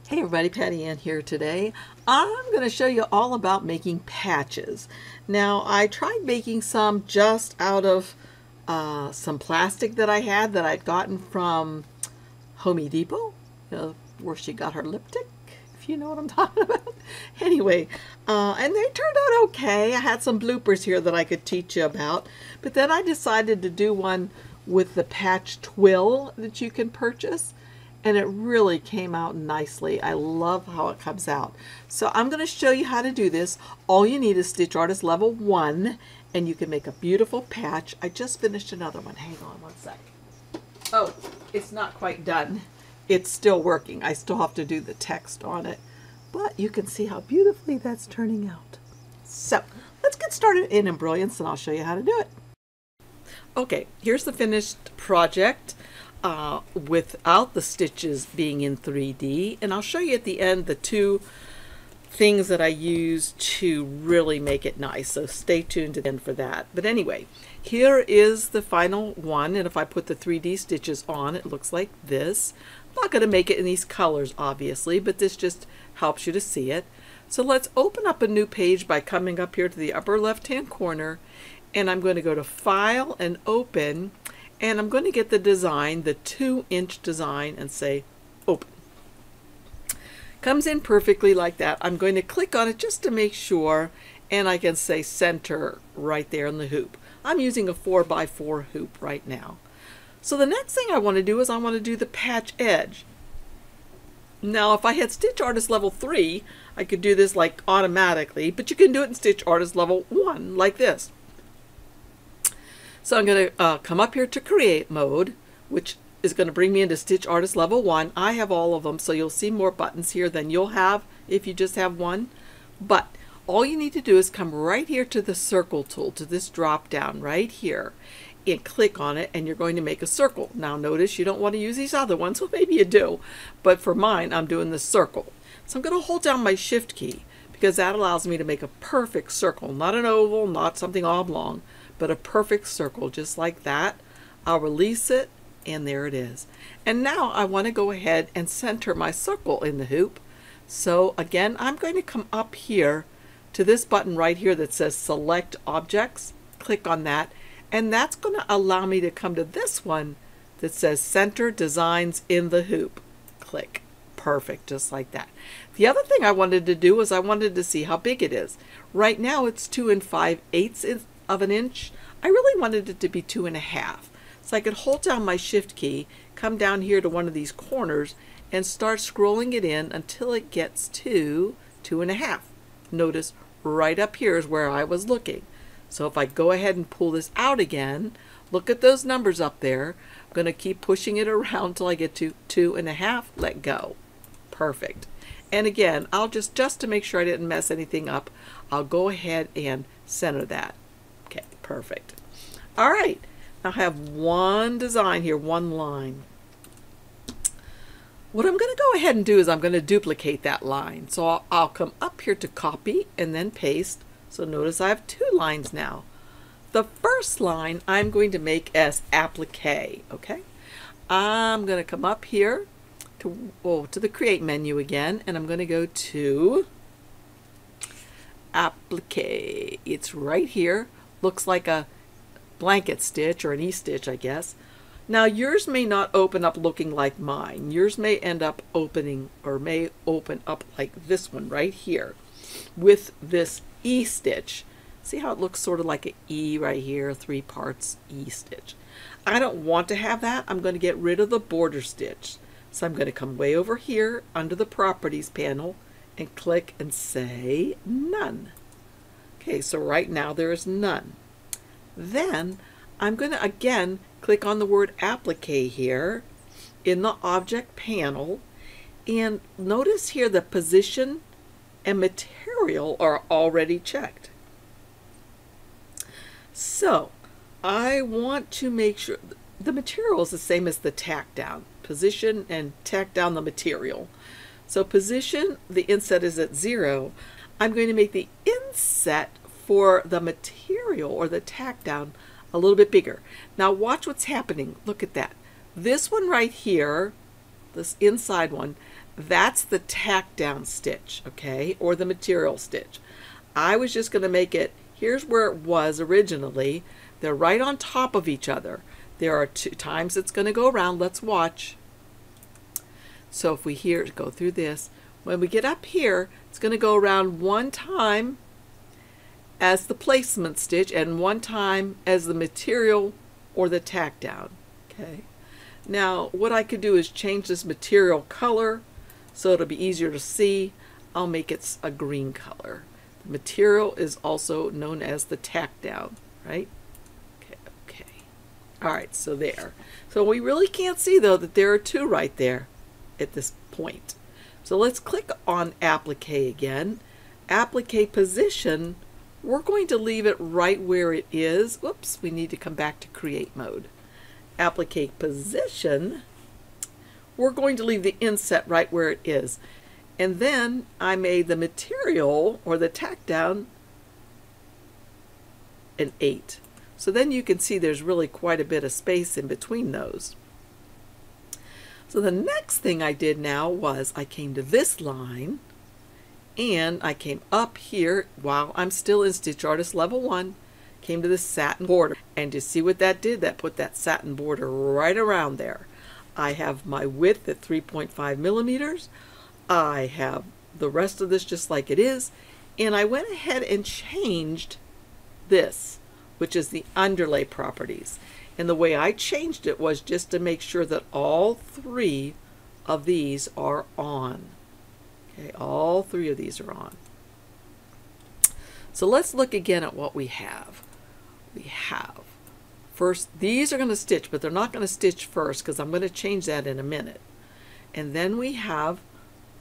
Hey everybody, Patty Ann here today. I'm going to show you all about making patches. Now I tried making some just out of some plastic that I had that I'd gotten from Home Depot, where she got her lipstick, if you know what I'm talking about. Anyway, and they turned out okay. I had some bloopers here that I could teach you about, but then I decided to do one with the patch twill that you can purchase. And it really came out nicely. I love how it comes out. So I'm going to show you how to do this. All you need is Stitch Artist Level 1, and you can make a beautiful patch. I just finished another one. Hang on one sec. Oh, it's not quite done. It's still working. I still have to do the text on it. But you can see how beautifully that's turning out. So let's get started in Embrilliance, and I'll show you how to do it. Okay, here's the finished project. Without the stitches being in 3D, and I'll show you at the end the two things that I use to really make it nice, so stay tuned to the end for that. But anyway, here is the final one, and if I put the 3D stitches on, it looks like this. I'm not going to make it in these colors obviously, but this just helps you to see it. So let's open up a new page by coming up here to the upper left hand corner, and I'm going to go to File and Open. And I'm going to get the design, the 2-inch design, and say open. Comes in perfectly like that. I'm going to click on it just to make sure, and I can say center right there in the hoop. I'm using a 4x4 hoop right now. So the next thing I want to do is I want to do the patch edge. Now if I had Stitch Artist Level 3, I could do this like automatically, but you can do it in Stitch Artist Level 1 like this. So I'm going to come up here to Create Mode, which is going to bring me into Stitch Artist Level 1. I have all of them, so you'll see more buttons here than you'll have if you just have one. But all you need to do is come right here to the circle tool, to this drop down right here, and click on it, and you're going to make a circle. Now notice you don't want to use these other ones, well maybe you do, but for mine I'm doing the circle. So I'm going to hold down my Shift key, because that allows me to make a perfect circle, not an oval, not something oblong, but a perfect circle just like that. I'll release it, and there it is. And now I want to go ahead and center my circle in the hoop. So again, I'm going to come up here to this button right here that says Select Objects. Click on that, and that's going to allow me to come to this one that says Center Designs in the Hoop. Click. Perfect, just like that. The other thing I wanted to do was I wanted to see how big it is. Right now it's 2 5/8 of an inch. I really wanted it to be 2.5. So I could hold down my Shift key, come down here to one of these corners, and start scrolling it in until it gets to 2.5. Notice right up here is where I was looking. So if I go ahead and pull this out again, look at those numbers up there. I'm going to keep pushing it around till I get to 2.5. Let go. Perfect. And again, I'll just to make sure I didn't mess anything up, I'll go ahead and center that. Okay, perfect. All right, now I have one design here, one line. What I'm going to go ahead and do is I'm going to duplicate that line. So I'll come up here to copy and then paste. So notice I have 2 lines now. The first line I'm going to make as applique, okay? I'm going to come up here to the Create menu again, and I'm going to go to applique. It's right here. Looks like a blanket stitch or an E-stitch, I guess. Now yours may not open up looking like mine. Yours may end up opening, or may open up like this one right here with this E-stitch. See how it looks sort of like an E right here, 3 parts E-stitch. I don't want to have that. I'm going to get rid of the border stitch. So I'm going to come way over here under the Properties panel and click and say None. Okay, so right now there is none. Then I'm going to again click on the word applique here in the object panel, and notice here the position and material are already checked. So I want to make sure the material is the same as the tack down. Position and tack down the material. So position, the inset is at 0. I'm going to make the inset for the material or the tack down a little bit bigger. Now watch what's happening. Look at that. This one right here, this inside one, that's the tack down stitch, okay, or the material stitch. I was just going to make it, here's where it was originally. They're right on top of each other. There are 2 times it's going to go around. Let's watch. So if we go through this, when we get up here, it's going to go around 1 time as the placement stitch and 1 time as the material or the tack down. Okay. Now what I could do is change this material color so it'll be easier to see. I'll make it a green color. The material is also known as the tack down, right? Okay. All right, so there. So we really can't see though that there are 2 right there at this point. So let's click on Applique again. Applique position, we're going to leave it right where it is. Whoops, we need to come back to create mode. Applique position, we're going to leave the inset right where it is. And then I made the material or the tack down an 8. So then you can see there's really quite a bit of space in between those. So the next thing I did now was I came to this line and I came up here while I'm still in Stitch Artist Level 1, came to this satin border. And to see what that did, that put that satin border right around there. I have my width at 3.5 millimeters. I have the rest of this just like it is. And I went ahead and changed this, which is the underlay properties. And the way I changed it was just to make sure that all 3 of these are on. Okay, all 3 of these are on. So let's look again at what we have. We have, first, these are going to stitch, but they're not going to stitch first because I'm going to change that in a minute. And then we have,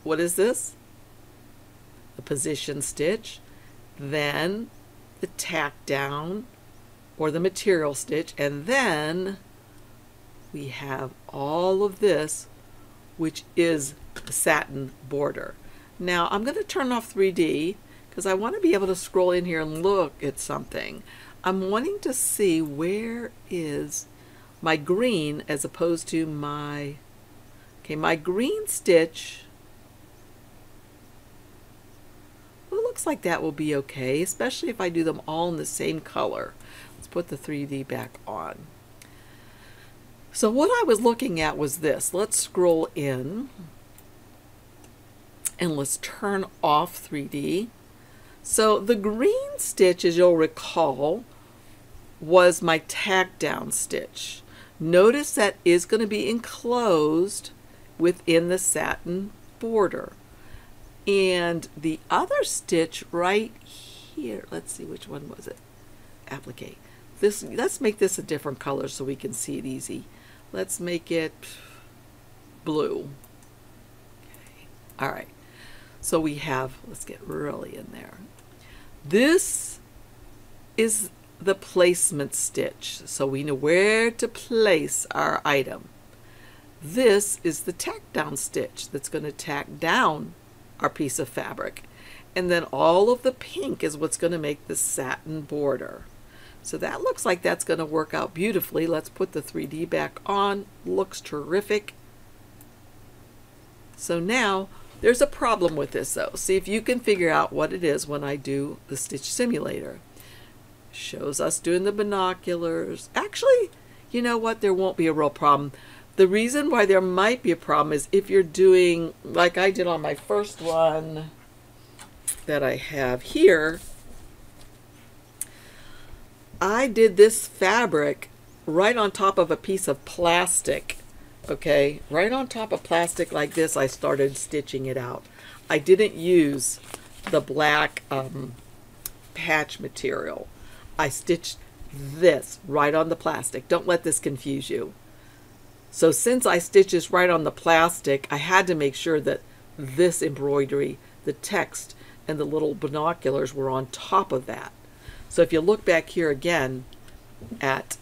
what is this? The position stitch, then the tack down, or the material stitch, and then we have all of this, which is the satin border. Now I'm going to turn off 3D because I want to be able to scroll in here and look at something. I'm wanting to see where is my green as opposed to my, okay, my green stitch. Well, it looks like that will be okay, especially if I do them all in the same color. Put the 3D back on. So what I was looking at was this. Let's scroll in and let's turn off 3D. So the green stitch, as you'll recall, was my tack down stitch. Notice that is going to be enclosed within the satin border. And the other stitch right here, let's see, which one was it? Applique. This, let's make this a different color so we can see it easy. Let's make it blue. Okay. All right. So we have, let's get really in there. This is the placement stitch. So we know where to place our item. This is the tack down stitch that's going to tack down our piece of fabric. And then all of the pink is what's going to make the satin border. So that looks like that's going to work out beautifully. Let's put the 3D back on. Looks terrific. So now there's a problem with this though. See if you can figure out what it is when I do the stitch simulator. Shows us doing the binoculars. Actually, you know what? There won't be a real problem. The reason why there might be a problem is if you're doing like I did on my first one that I have here. I did this fabric right on top of a piece of plastic, okay? Right on top of plastic like this, I started stitching it out. I didn't use the black patch material. I stitched this right on the plastic. Don't let this confuse you. So since I stitched this right on the plastic, I had to make sure that this embroidery, the text, and the little binoculars were on top of that. So if you look back here again at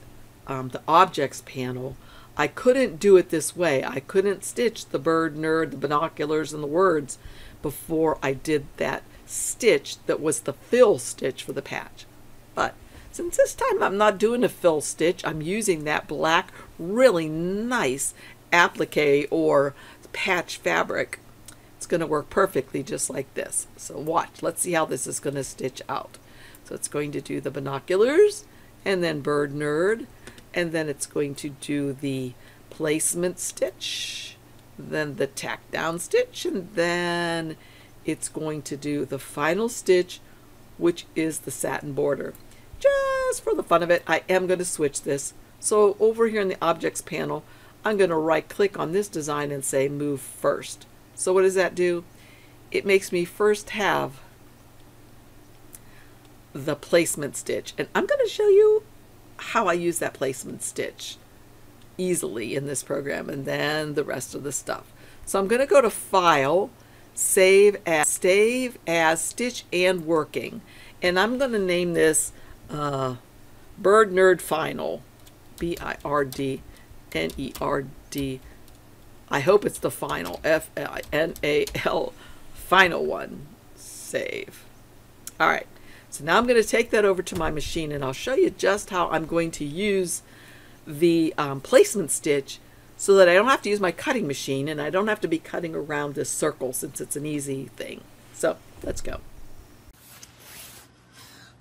the objects panel, I couldn't do it this way. I couldn't stitch the bird, nerd, the binoculars, and the words before I did that stitch that was the fill stitch for the patch. But since this time I'm not doing a fill stitch, I'm using that black, really nice applique or patch fabric. it's going to work perfectly just like this. So watch, let's see how this is going to stitch out. So it's going to do the binoculars, and then bird nerd, and then it's going to do the placement stitch, then the tack down stitch, and then it's going to do the final stitch, which is the satin border. Just for the fun of it, I am going to switch this. So over here in the objects panel, I'm going to right click on this design and say move first. So what does that do? It makes me first have the placement stitch, and I'm going to show you how I use that placement stitch easily in this program, and then the rest of the stuff. So I'm going to go to File, Save as Stitch and Working, and I'm going to name this Bird Nerd Final, B-I-R-D-N-E-R-D. I hope it's the final, F-I-N-A-L, final one. Save. All right, so now I'm going to take that over to my machine, and I'll show you just how I'm going to use the placement stitch so that I don't have to use my cutting machine, and I don't have to be cutting around this circle since it's an easy thing. So let's go.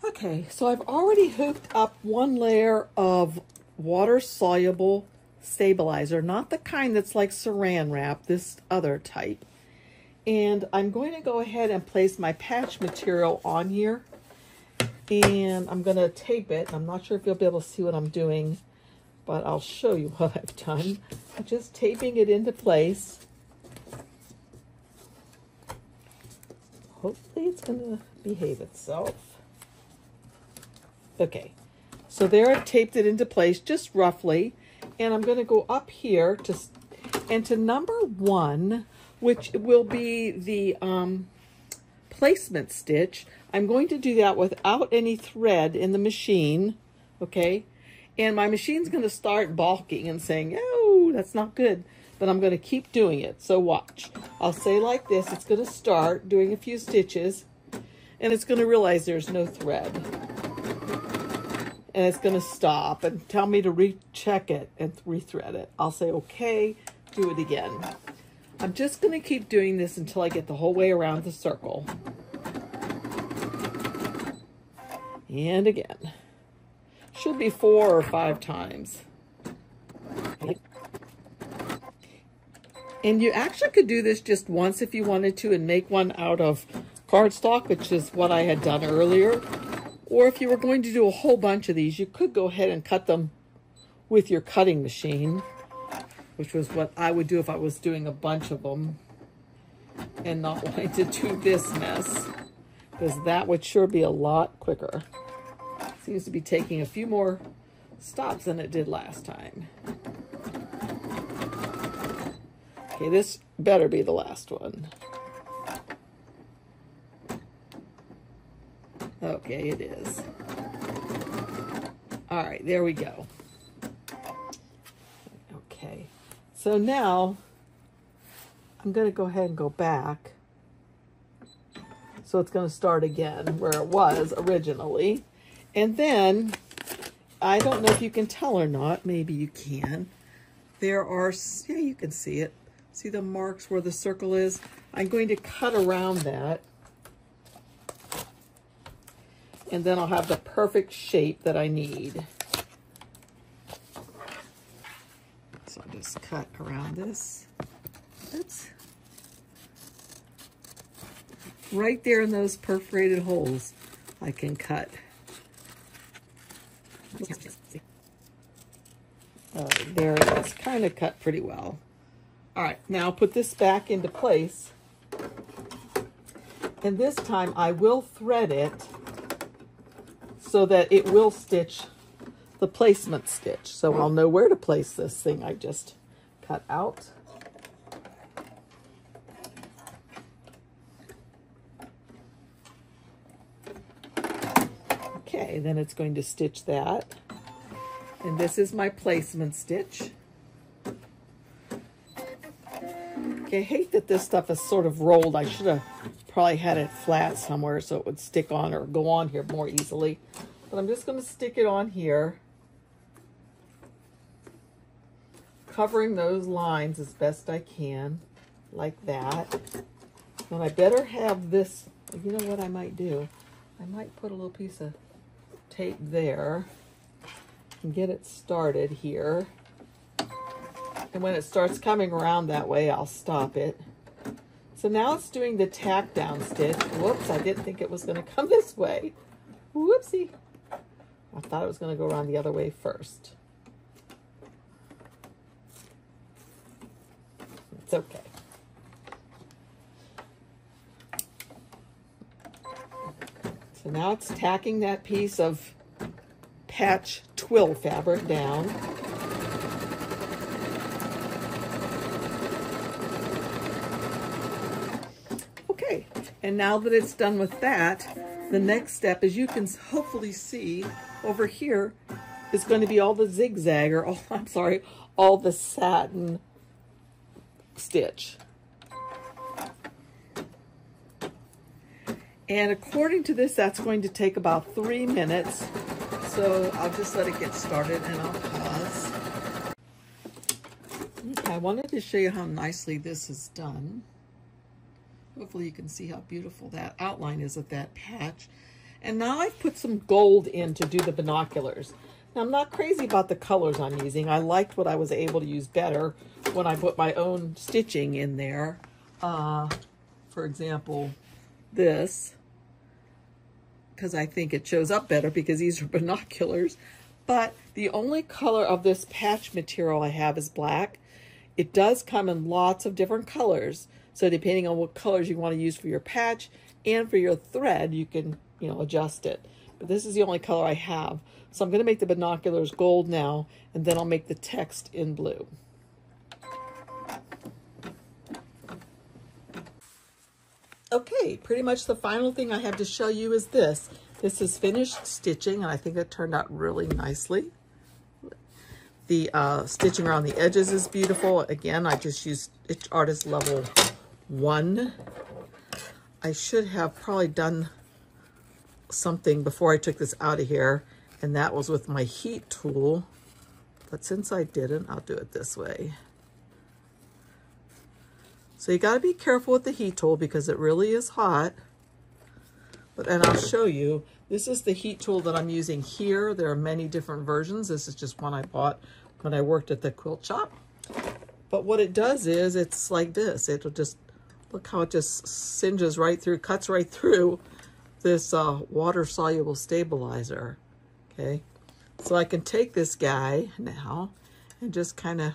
Okay, so I've already hooked up one layer of water-soluble stabilizer, not the kind that's like saran wrap, this other type. And I'm going to go ahead and place my patch material on here, and I'm going to tape it. I'm not sure if you'll be able to see what I'm doing, but I'll show you what I've done. I'm just taping it into place. Hopefully it's going to behave itself. Okay, so there I've taped it into place just roughly, and I'm going to go up here to number 1, which will be the placement stitch. I'm going to do that without any thread in the machine, okay? And my machine's going to start balking and saying, oh, that's not good, but I'm going to keep doing it. So watch. I'll say like this, it's going to start doing a few stitches, and it's going to realize there's no thread. And it's going to stop and tell me to recheck it and rethread it. I'll say, okay, do it again. I'm just going to keep doing this until I get the whole way around the circle. And again. Should be 4 or 5 times. And you actually could do this just once if you wanted to and make one out of cardstock, which is what I had done earlier. Or if you were going to do a whole bunch of these, you could go ahead and cut them with your cutting machine, which was what I would do if I was doing a bunch of them and not wanting to do this mess, because that would sure be a lot quicker. Seems to be taking a few more stops than it did last time. Okay, this better be the last one. Okay, it is. All right, there we go. Okay, so now I'm going to go ahead and go back. So it's going to start again where it was originally. And then, I don't know if you can tell or not, maybe you can. There are, yeah, you can see it. See the marks where the circle is? I'm going to cut around that. And then I'll have the perfect shape that I need. So I'll just cut around this. Oops. Right there in those perforated holes, I can cut. There it is, kind of cut pretty well. All right, now put this back into place. And this time I will thread it so that it will stitch the placement stitch. So I'll know where to place this thing I just cut out. Okay, then it's going to stitch that. And this is my placement stitch. Okay, I hate that this stuff is sort of rolled. I should have probably had it flat somewhere so it would stick on or go on here more easily. But I'm just going to stick it on here, covering those lines as best I can, like that. And I better have this, you know what I might do? I might put a little piece of tape there and get it started here. And when it starts coming around that way, I'll stop it. So now it's doing the tack down stitch. Whoops, I didn't think it was going to come this way. Whoopsie. I thought it was going to go around the other way first. It's okay. So now it's tacking that piece of patch twill fabric down. Okay, and now that it's done with that, the next step, as you can hopefully see over here, is going to be all the zigzag, or oh, I'm sorry, all the satin stitch. And according to this, that's going to take about 3 minutes. So I'll just let it get started and I'll pause. Okay, I wanted to show you how nicely this is done. Hopefully you can see how beautiful that outline is of that patch. And now I've put some gold in to do the binoculars. Now I'm not crazy about the colors I'm using. I liked what I was able to use better when I put my own stitching in there. For example, this, because I think it shows up better because these are binoculars. But the only color of this patch material I have is black. It does come in lots of different colors. So depending on what colors you want to use for your patch and for your thread, you can, you know, adjust it. But this is the only color I have. So I'm going to make the binoculars gold now, and then I'll make the text in blue. Okay, pretty much the final thing I have to show you is this. This is finished stitching, and I think it turned out really nicely. The stitching around the edges is beautiful. Again, I just used Stitch Artist level 1. I should have probably done something before I took this out of here, and that was with my heat tool. But since I didn't, I'll do it this way. So you got to be careful with the heat tool because it really is hot. And I'll show you. This is the heat tool that I'm using here. There are many different versions. This is just one I bought when I worked at the quilt shop. But what it does is it's like this. It'll just, look how it just singes right through, cuts right through this water-soluble stabilizer. Okay, so I can take this guy now and just kind of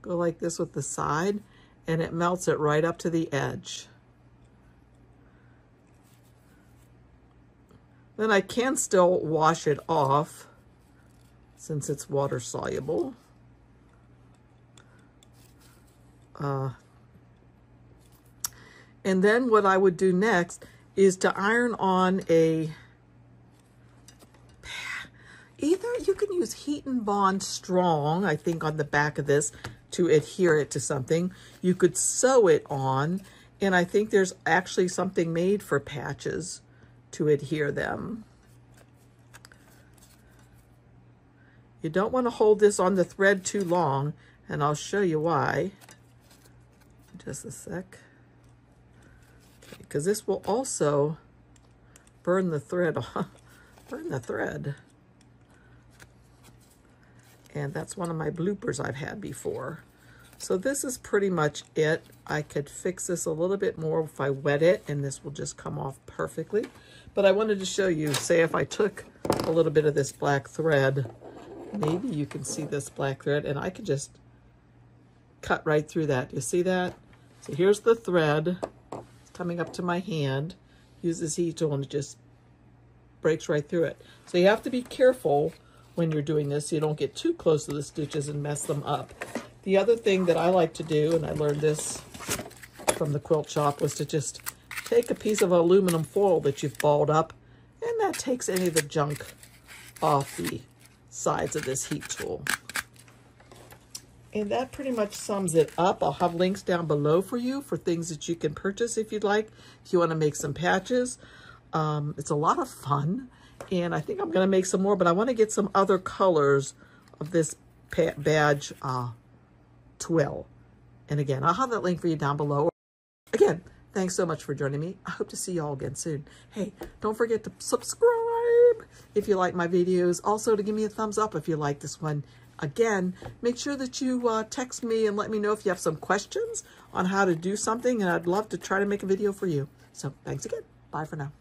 go like this with the side, and it melts it right up to the edge. Then I can still wash it off since it's water soluble. And then what I would do next is to iron on a, either you can use Heat and Bond Strong, I think on the back of this, to adhere it to something. You could sew it on, and I think there's actually something made for patches to adhere them. You don't want to hold this on the thread too long, and I'll show you why. Just a sec. Because this will also burn the thread off. Burn the thread. And that's one of my bloopers I've had before. So this is pretty much it. I could fix this a little bit more if I wet it, and this will just come off perfectly. But I wanted to show you, say if I took a little bit of this black thread, maybe you can see this black thread, and I could just cut right through that. You see that? So here's the thread. It's coming up to my hand. Use this heat tool, and it just breaks right through it. So you have to be careful when you're doing this so you don't get too close to the stitches and mess them up. The other thing that I like to do, and I learned this from the quilt shop, was to just take a piece of aluminum foil that you've balled up, and that takes any of the junk off the sides of this heat tool. And that pretty much sums it up. I'll have links down below for you for things that you can purchase if you'd like, if you want to make some patches. It's a lot of fun, and I think I'm going to make some more, but I want to get some other colors of this badge twill. And again, I'll have that link for you down below. Again, Thanks so much for joining me. I hope to see you all again soon. Hey, don't forget to subscribe if you like my videos. Also, to give me a thumbs up if you like this one. Again, make sure that you text me and let me know if you have some questions on how to do something, and I'd love to try to make a video for you. So thanks again. Bye for now.